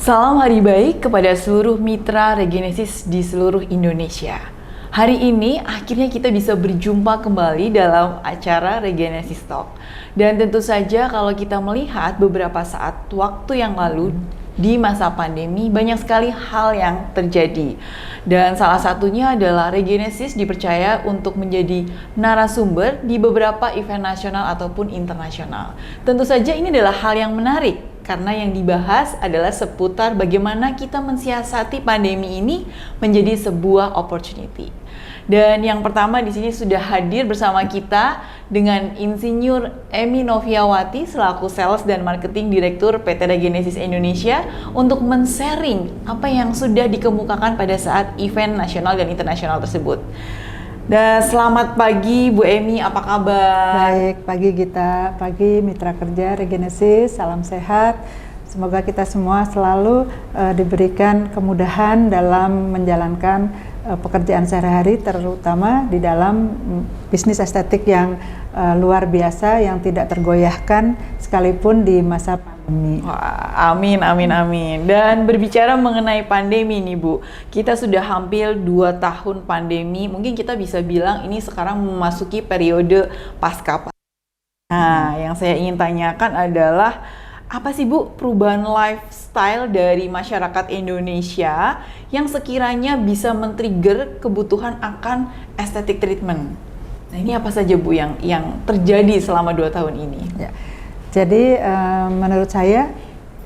Salam hari baik kepada seluruh mitra Regenesis di seluruh Indonesia. Hari ini akhirnya kita bisa berjumpa kembali dalam acara Regenesis Talk. Dan tentu saja kalau kita melihat beberapa saat waktu yang lalu di masa pandemi banyak sekali hal yang terjadi. Dan salah satunya adalah Regenesis dipercaya untuk menjadi narasumber di beberapa event nasional ataupun internasional. Tentu saja ini adalah hal yang menarik karena yang dibahas adalah seputar bagaimana kita mensiasati pandemi ini menjadi sebuah opportunity. Dan yang pertama di sini sudah hadir bersama kita dengan Insinyur Emy Noviawati selaku Sales dan Marketing Direktur PT Regenesis Indonesia untuk men-sharing apa yang sudah dikemukakan pada saat event nasional dan internasional tersebut. Dan selamat pagi Bu Emy, apa kabar? Baik, pagi Gita, pagi mitra kerja Regenesis, salam sehat. Semoga kita semua selalu diberikan kemudahan dalam menjalankan pekerjaan sehari-hari, terutama di dalam bisnis estetik yang luar biasa, yang tidak tergoyahkan sekalipun di masa pandemi. Wah, amin, amin, amin. Dan berbicara mengenai pandemi nih Bu, kita sudah hampir 2 tahun pandemi, mungkin kita bisa bilang ini sekarang memasuki periode pasca pandemi. Nah, yang saya ingin tanyakan adalah apa sih Bu perubahan lifestyle dari masyarakat Indonesia yang sekiranya bisa men-trigger kebutuhan akan aesthetic treatment? Nah, ini apa saja Bu yang terjadi selama 2 tahun ini? Ya. Jadi menurut saya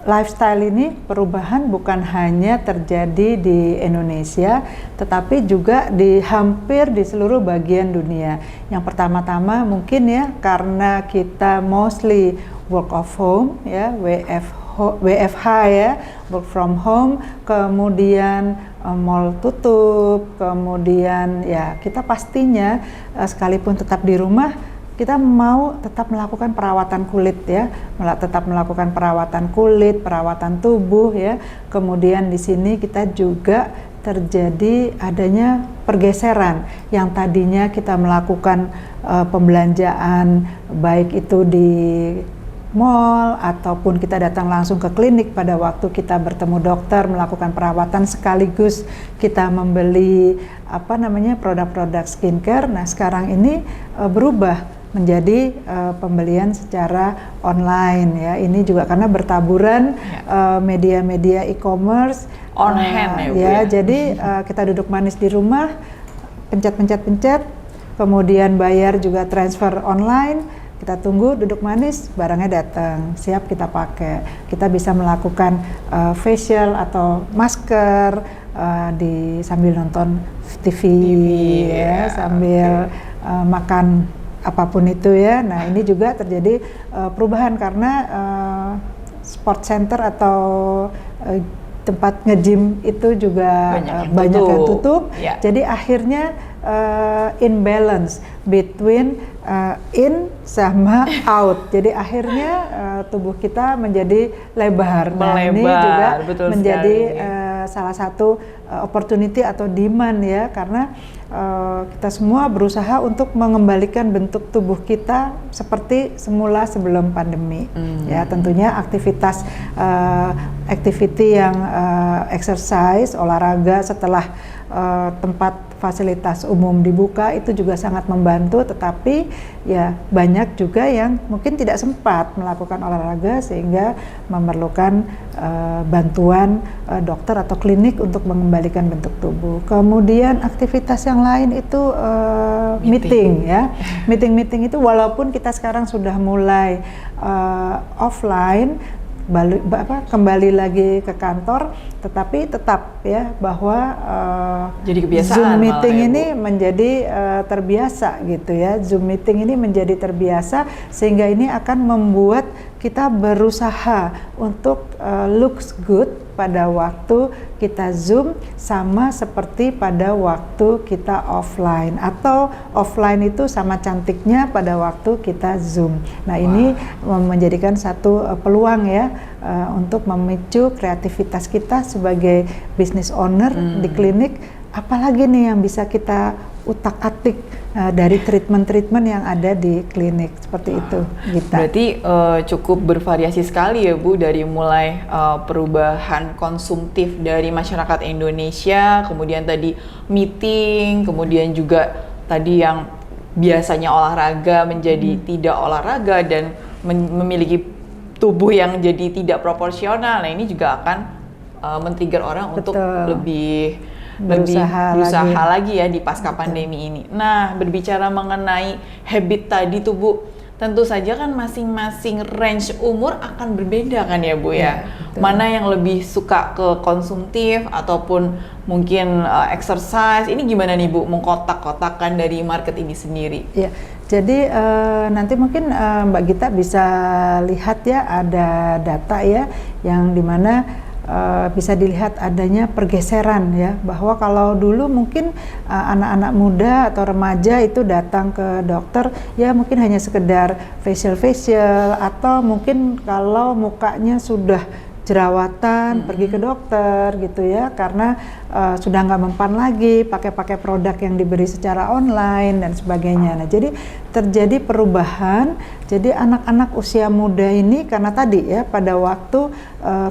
lifestyle ini perubahan bukan hanya terjadi di Indonesia, tetapi juga hampir di seluruh bagian dunia. Yang pertama-tama mungkin ya karena kita mostly work of home ya, WFH ya, work from home, kemudian mall tutup, kemudian ya kita pastinya sekalipun tetap di rumah, kita mau tetap melakukan perawatan kulit ya, tetap melakukan perawatan kulit, perawatan tubuh ya. Kemudian di sini kita juga terjadi adanya pergeseran yang tadinya kita melakukan pembelanjaan baik itu di mall ataupun kita datang langsung ke klinik pada waktu kita bertemu dokter melakukan perawatan sekaligus kita membeli produk-produk skincare. Nah, sekarang ini berubah menjadi pembelian secara online ya. Ini juga karena bertaburan media-media e-commerce on hand ya. Jadi kita duduk manis di rumah, pencet, kemudian bayar juga transfer online. Kita tunggu, duduk manis, barangnya datang, siap kita pakai. Kita bisa melakukan facial atau masker sambil nonton TV ya, sambil makan apapun itu ya. Nah, ini juga terjadi perubahan karena sport center atau tempat nge-gym itu juga banyak yang tutup. Yeah. Jadi akhirnya imbalance between in sama out. Jadi akhirnya tubuh kita menjadi lebar. Nah, ini juga menjadi salah satu opportunity atau demand ya, karena kita semua berusaha untuk mengembalikan bentuk tubuh kita seperti semula sebelum pandemi. Ya, tentunya activity yang exercise, olahraga setelah tempat fasilitas umum dibuka itu juga sangat membantu, tetapi ya banyak juga yang mungkin tidak sempat melakukan olahraga sehingga memerlukan bantuan dokter atau klinik untuk mengembalikan bentuk tubuh. Kemudian aktivitas yang lain itu meeting ya. Meeting itu walaupun kita sekarang sudah mulai offline, kembali lagi ke kantor, tetapi tetap ya bahwa jadi kebiasaan Zoom meeting ini menjadi terbiasa gitu ya. Zoom meeting ini menjadi terbiasa sehingga ini akan membuat kita berusaha untuk looks good pada waktu kita Zoom sama seperti pada waktu kita offline, atau offline itu sama cantiknya pada waktu kita Zoom. Nah, ini menjadikan satu peluang ya untuk memicu kreativitas kita sebagai business owner di klinik. Apalagi nih yang bisa kita utak-atik praktik dari treatment-treatment yang ada di klinik seperti itu. Gitu. Berarti cukup bervariasi sekali ya Bu, dari mulai perubahan konsumtif dari masyarakat Indonesia, kemudian tadi meeting, kemudian juga tadi yang biasanya olahraga menjadi tidak olahraga dan memiliki tubuh yang jadi tidak proporsional. Nah ini juga akan men-trigger orang untuk lebih berusaha lagi ya di pasca pandemi ini. Nah, berbicara mengenai habit tadi tuh Bu, tentu saja kan masing-masing range umur akan berbeda kan ya Bu ya. Mana yang lebih suka ke konsumtif ataupun mungkin exercise. Ini gimana nih Bu mengkotak-kotakan dari market ini sendiri? Ya. Jadi nanti mungkin Mbak Gita bisa lihat ya, ada data ya yang dimana bisa dilihat adanya pergeseran ya, bahwa kalau dulu mungkin anak-anak muda atau remaja itu datang ke dokter ya mungkin hanya sekedar facial atau mungkin kalau mukanya sudah jerawatan pergi ke dokter gitu ya, karena sudah nggak mempan lagi pakai produk yang diberi secara online dan sebagainya. Nah jadi terjadi perubahan, jadi anak-anak usia muda ini karena tadi ya pada waktu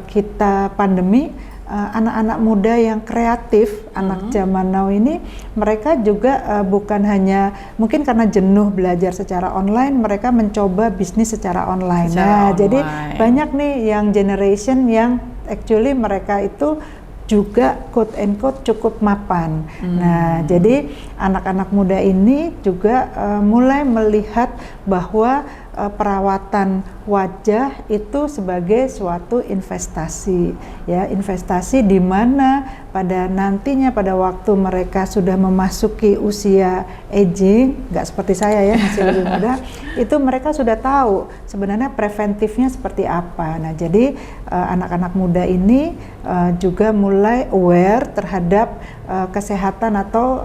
kita pandemi, anak-anak muda yang kreatif, anak zaman now ini mereka juga bukan hanya mungkin karena jenuh belajar secara online, mereka mencoba bisnis secara online. Jadi banyak nih yang generation yang actually mereka itu juga quote and quote cukup mapan. Nah, jadi anak-anak muda ini juga mulai melihat bahwa perawatan wajah itu sebagai suatu investasi ya, investasi di mana pada nantinya pada waktu mereka sudah memasuki usia aging, nggak seperti saya ya masih lebih muda, itu mereka sudah tahu sebenarnya preventifnya seperti apa. Nah jadi anak-anak muda ini juga mulai aware terhadap kesehatan atau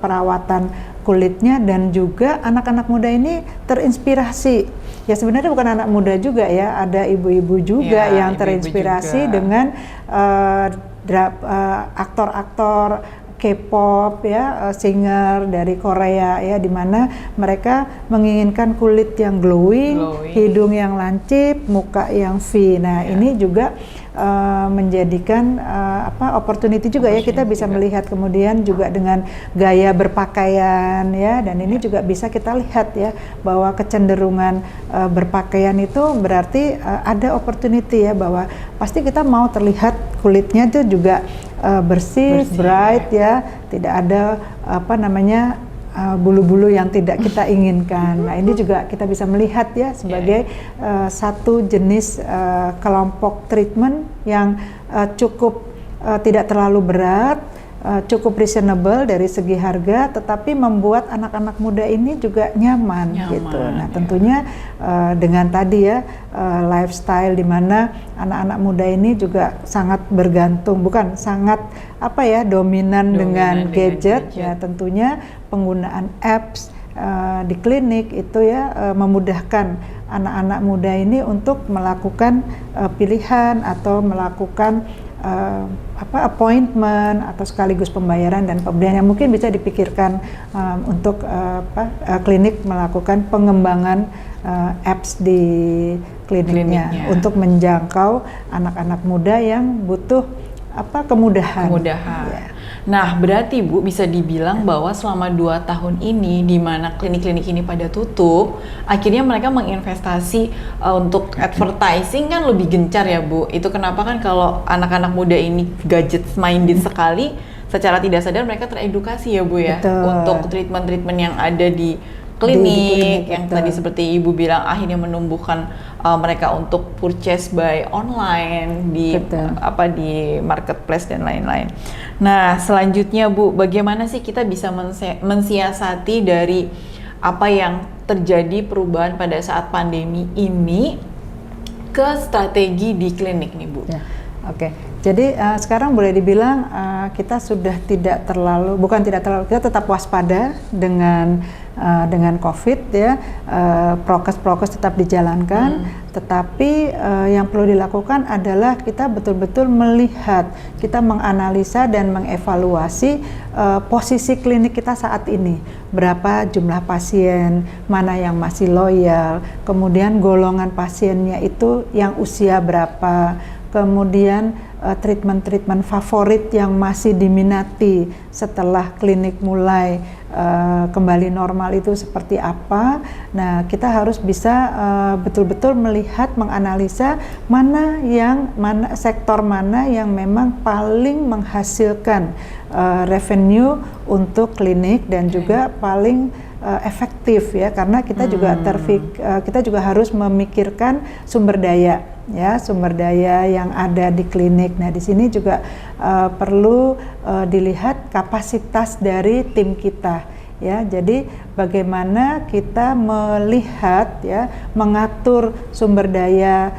perawatan kulitnya, dan juga anak-anak muda ini terinspirasi. Ya sebenarnya bukan anak muda juga ya, ada ibu-ibu juga ya, yang terinspirasi juga dengan aktor-aktor K-pop ya, singer dari Korea ya, di mana mereka menginginkan kulit yang glowing, hidung yang lancip, muka yang V. Nah, ini juga menjadikan opportunity juga ya, kita bisa melihat kemudian juga dengan gaya berpakaian ya, dan ini juga bisa kita lihat ya bahwa kecenderungan berpakaian itu berarti ada opportunity ya, bahwa pasti kita mau terlihat kulitnya itu juga bersih, bright ya, tidak ada bulu-bulu yang tidak kita inginkan. Nah ini juga kita bisa melihat ya sebagai satu jenis kelompok treatment yang cukup tidak terlalu berat, cukup reasonable dari segi harga, tetapi membuat anak-anak muda ini juga nyaman gitu. Nah tentunya dengan tadi ya lifestyle di mana anak-anak muda ini juga sangat bergantung, bukan sangat dominan dengan gadget ya, tentunya penggunaan apps di klinik itu ya memudahkan anak-anak muda ini untuk melakukan pilihan atau melakukan appointment atau sekaligus pembayaran dan pembelian yang mungkin bisa dipikirkan untuk klinik melakukan pengembangan apps di kliniknya untuk menjangkau anak-anak muda yang butuh kemudahan. Ya. Nah, berarti Bu bisa dibilang bahwa selama 2 tahun ini di mana klinik-klinik ini pada tutup, akhirnya mereka menginvestasi untuk advertising kan lebih gencar ya Bu. Itu kenapa kan kalau anak-anak muda ini gadget minded sekali, secara tidak sadar mereka teredukasi ya Bu ya. Betul. Untuk treatment-treatment yang ada di klinik yang tadi seperti Ibu bilang akhirnya menumbuhkan mereka untuk purchase by online di di marketplace dan lain-lain. Nah, selanjutnya Bu, bagaimana sih kita bisa mensiasati dari apa yang terjadi perubahan pada saat pandemi ini ke strategi di klinik nih Bu? Ya. Oke. Jadi sekarang boleh dibilang kita sudah tidak terlalu, kita tetap waspada dengan COVID ya, prokes tetap dijalankan, Tetapi yang perlu dilakukan adalah kita betul-betul melihat, kita menganalisa dan mengevaluasi posisi klinik kita saat ini. Berapa jumlah pasien, mana yang masih loyal, kemudian golongan pasiennya itu yang usia berapa, kemudian treatment-treatment favorit yang masih diminati setelah klinik mulai kembali normal itu seperti apa. Nah, kita harus bisa betul-betul melihat, menganalisa sektor mana yang memang paling menghasilkan revenue untuk klinik dan juga paling efektif ya, karena kita kita juga harus memikirkan sumber daya yang ada di klinik. Nah, di sini juga perlu dilihat kapasitas dari tim kita ya. Jadi bagaimana kita melihat ya, mengatur sumber daya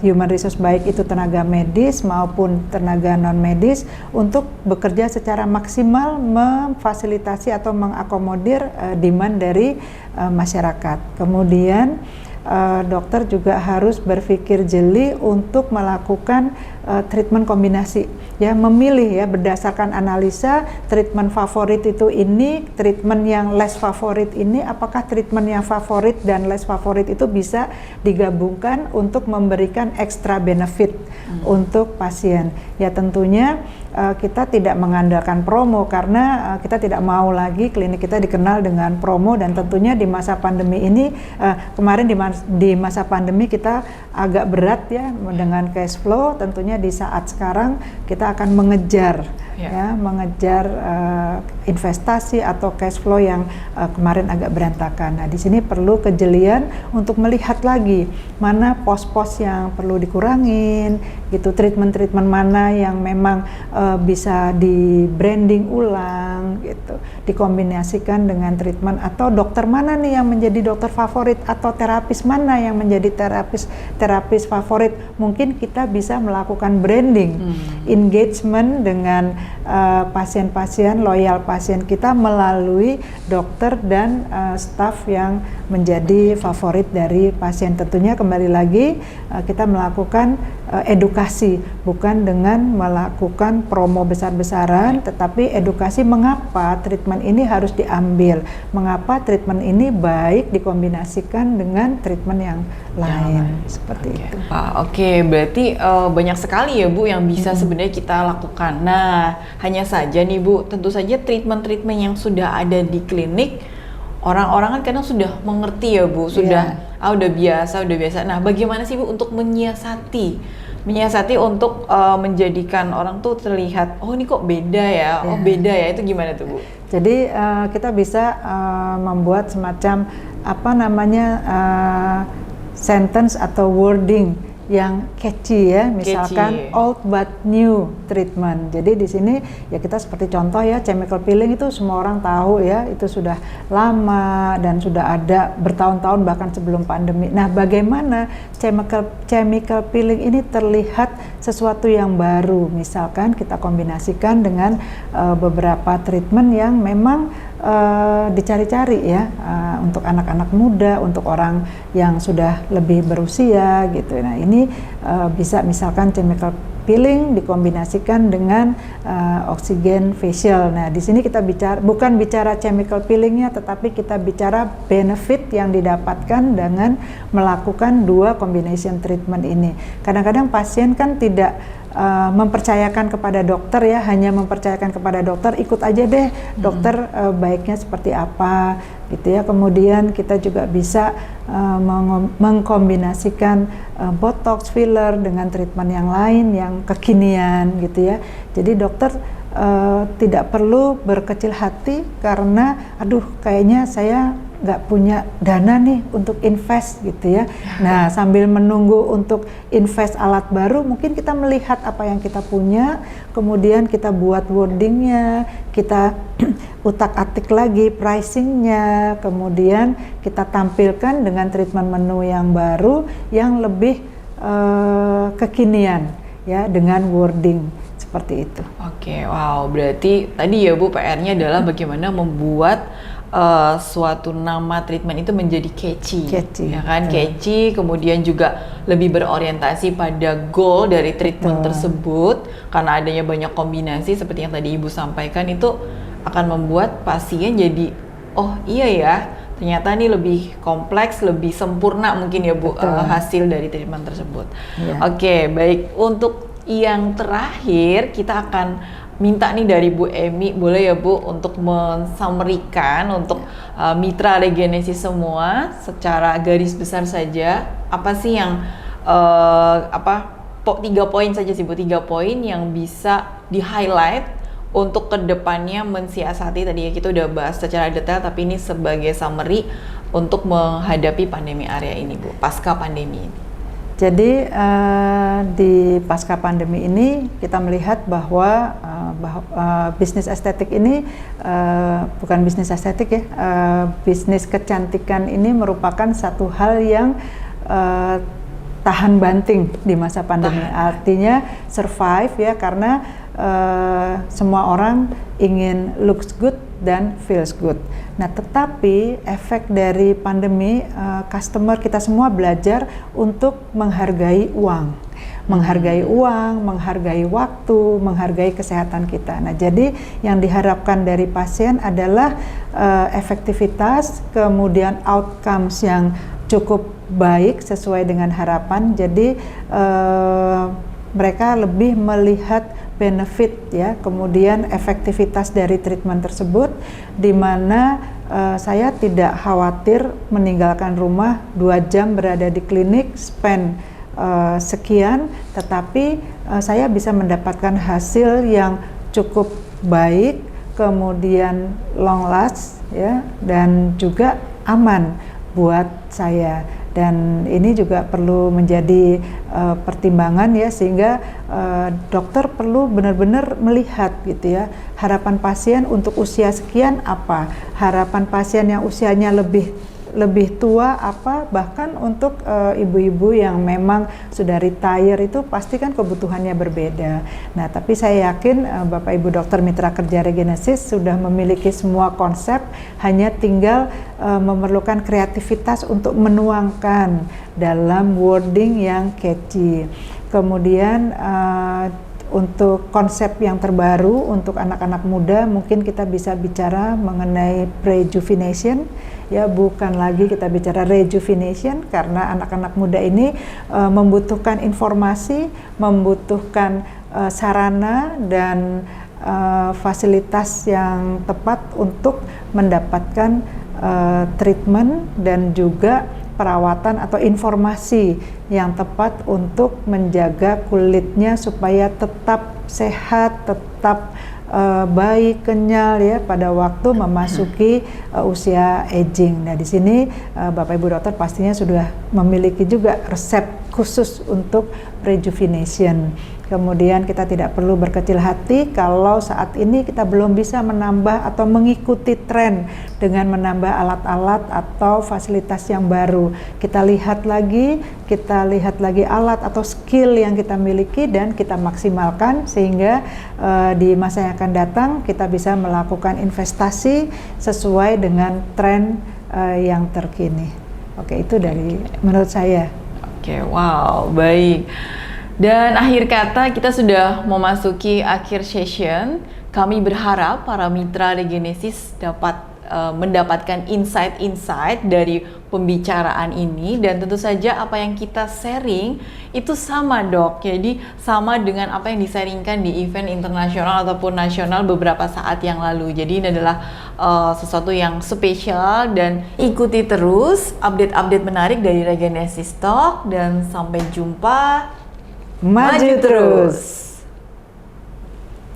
human resource, baik itu tenaga medis maupun tenaga non medis, untuk bekerja secara maksimal memfasilitasi atau mengakomodir demand dari masyarakat. Kemudian dokter juga harus berpikir jeli untuk melakukan treatment kombinasi ya, memilih ya berdasarkan analisa treatment favorit itu ini, treatment yang less favorit ini, apakah treatment yang favorit dan less favorit itu bisa digabungkan untuk memberikan extra benefit untuk pasien. Ya tentunya kita tidak mengandalkan promo, karena kita tidak mau lagi klinik kita dikenal dengan promo, dan tentunya di masa pandemi ini kemarin di masa pandemi kita agak berat ya dengan cash flow. Tentunya di saat sekarang kita akan mengejar investasi atau cash flow yang kemarin agak berantakan. Nah, di sini perlu kejelian untuk melihat lagi mana pos-pos yang perlu dikurangin gitu, treatment-treatment mana yang memang bisa di branding ulang gitu, dikombinasikan dengan treatment, atau dokter mana nih yang menjadi dokter favorit, atau terapis mana yang menjadi terapis favorit. Mungkin kita bisa melakukan branding, engagement dengan pasien-pasien, loyal pasien kita melalui dokter dan staf yang menjadi favorit dari pasien. Tentunya kembali lagi kita melakukan edukasi, bukan dengan melakukan promo besar-besaran, tetapi edukasi mengapa treatment ini harus diambil, mengapa treatment ini baik dikombinasikan dengan treatment yang lain, seperti itu. Oke, berarti banyak sekali ya Bu yang bisa sebenarnya kita lakukan. Nah, hanya saja nih Bu, tentu saja treatment-treatment yang sudah ada di klinik, orang-orang kan kadang sudah mengerti ya Bu, sudah udah biasa. Nah, bagaimana sih Bu untuk menyiasati untuk menjadikan orang tuh terlihat, oh ini kok beda ya, beda ya, itu gimana tuh Bu? Jadi kita bisa membuat semacam sentence atau wording yang catchy ya, misalkan old but new treatment. Jadi di sini ya kita seperti contoh ya, chemical peeling itu semua orang tahu ya, itu sudah lama dan sudah ada bertahun-tahun bahkan sebelum pandemi. Nah, bagaimana chemical peeling ini terlihat sesuatu yang baru, misalkan kita kombinasikan dengan beberapa treatment yang memang dicari-cari ya, untuk anak-anak muda, untuk orang yang sudah lebih berusia gitu. Nah, ini bisa misalkan chemical peeling dikombinasikan dengan oksigen facial. Nah, di sini kita bukan bicara chemical peelingnya, tetapi kita bicara benefit yang didapatkan dengan melakukan dua combination treatment ini. Kadang-kadang pasien kan tidak mempercayakan kepada dokter ya, hanya mempercayakan kepada dokter, ikut aja deh dokter baiknya seperti apa gitu ya. Kemudian kita juga bisa mengkombinasikan botox, filler dengan treatment yang lain yang kekinian gitu ya. Jadi dokter tidak perlu berkecil hati karena aduh kayaknya saya nggak punya dana nih untuk invest gitu ya. Nah, sambil menunggu untuk invest alat baru, mungkin kita melihat apa yang kita punya, kemudian kita buat wordingnya, kita utak-atik lagi pricingnya, kemudian kita tampilkan dengan treatment menu yang baru yang lebih kekinian ya, dengan wording seperti itu. Oke, wow, berarti tadi ya Bu, PR-nya adalah bagaimana membuat suatu nama treatment itu menjadi catchy, Catchy, ya kan? betul. Catchy, kemudian juga lebih berorientasi pada goal dari treatment Betul. tersebut, karena adanya banyak kombinasi seperti yang tadi Ibu sampaikan, itu akan membuat pasien jadi, oh iya ya, ternyata ini lebih kompleks, lebih sempurna mungkin ya Bu, Betul. hasil dari treatment tersebut. Iya. Oke, baik. Untuk yang terakhir, kita akan minta nih dari Bu Emi, boleh ya Bu, untuk mensummarikan untuk mitra regenesis semua secara garis besar saja, apa sih yang 3 poin saja sih Bu, 3 poin yang bisa di highlight untuk kedepannya mensiasati. Tadi ya kita udah bahas secara detail, tapi ini sebagai summary untuk menghadapi pandemi area ini Bu, pasca pandemi ini. Jadi di pasca pandemi ini kita melihat bahwa bisnis estetik ini bukan bisnis estetik ya, bisnis kecantikan ini merupakan satu hal yang tahan banting di masa pandemi. Artinya survive ya, karena semua orang ingin looks good dan feels good. Nah, tetapi efek dari pandemi, customer kita semua belajar untuk menghargai uang, menghargai waktu, menghargai kesehatan kita. Nah, jadi yang diharapkan dari pasien adalah efektivitas, kemudian outcomes yang cukup baik sesuai dengan harapan. Jadi mereka lebih melihat benefit ya, kemudian efektivitas dari treatment tersebut, di mana saya tidak khawatir meninggalkan rumah 2 jam berada di klinik, spend sekian, tetapi saya bisa mendapatkan hasil yang cukup baik, kemudian long last ya, dan juga aman buat saya. Dan ini juga perlu menjadi pertimbangan ya, sehingga dokter perlu benar-benar melihat gitu ya, harapan pasien untuk usia sekian apa, harapan pasien yang usianya lebih tua apa, bahkan untuk ibu-ibu yang memang sudah retire itu pasti kan kebutuhannya berbeda. Nah, tapi saya yakin Bapak Ibu dokter mitra kerja Regenesis sudah memiliki semua konsep, hanya tinggal memerlukan kreativitas untuk menuangkan dalam wording yang catchy. Kemudian untuk konsep yang terbaru untuk anak-anak muda, mungkin kita bisa bicara mengenai prejuvenation ya, bukan lagi kita bicara rejuvenation, karena anak-anak muda ini membutuhkan informasi, membutuhkan sarana dan fasilitas yang tepat untuk mendapatkan treatment dan juga perawatan atau informasi yang tepat untuk menjaga kulitnya supaya tetap sehat, tetap baik, kenyal ya pada waktu memasuki usia aging. Nah, di sini Bapak Ibu dokter pastinya sudah memiliki juga resep khusus untuk rejuvenation. Kemudian kita tidak perlu berkecil hati kalau saat ini kita belum bisa menambah atau mengikuti tren dengan menambah alat-alat atau fasilitas yang baru. Kita lihat lagi alat atau skill yang kita miliki dan kita maksimalkan, sehingga di masa yang akan datang kita bisa melakukan investasi sesuai dengan tren yang terkini. Oke, itu dari menurut saya. Oke, wow, baik. Dan akhir kata, kita sudah memasuki akhir session. Kami berharap para mitra Regenesis dapat mendapatkan insight-insight dari pembicaraan ini, dan tentu saja apa yang kita sharing itu sama Dok, jadi sama dengan apa yang disaringkan di event internasional ataupun nasional beberapa saat yang lalu. Jadi ini adalah sesuatu yang spesial, dan ikuti terus update-update menarik dari Regenesis Talk, dan sampai jumpa. Maju terus!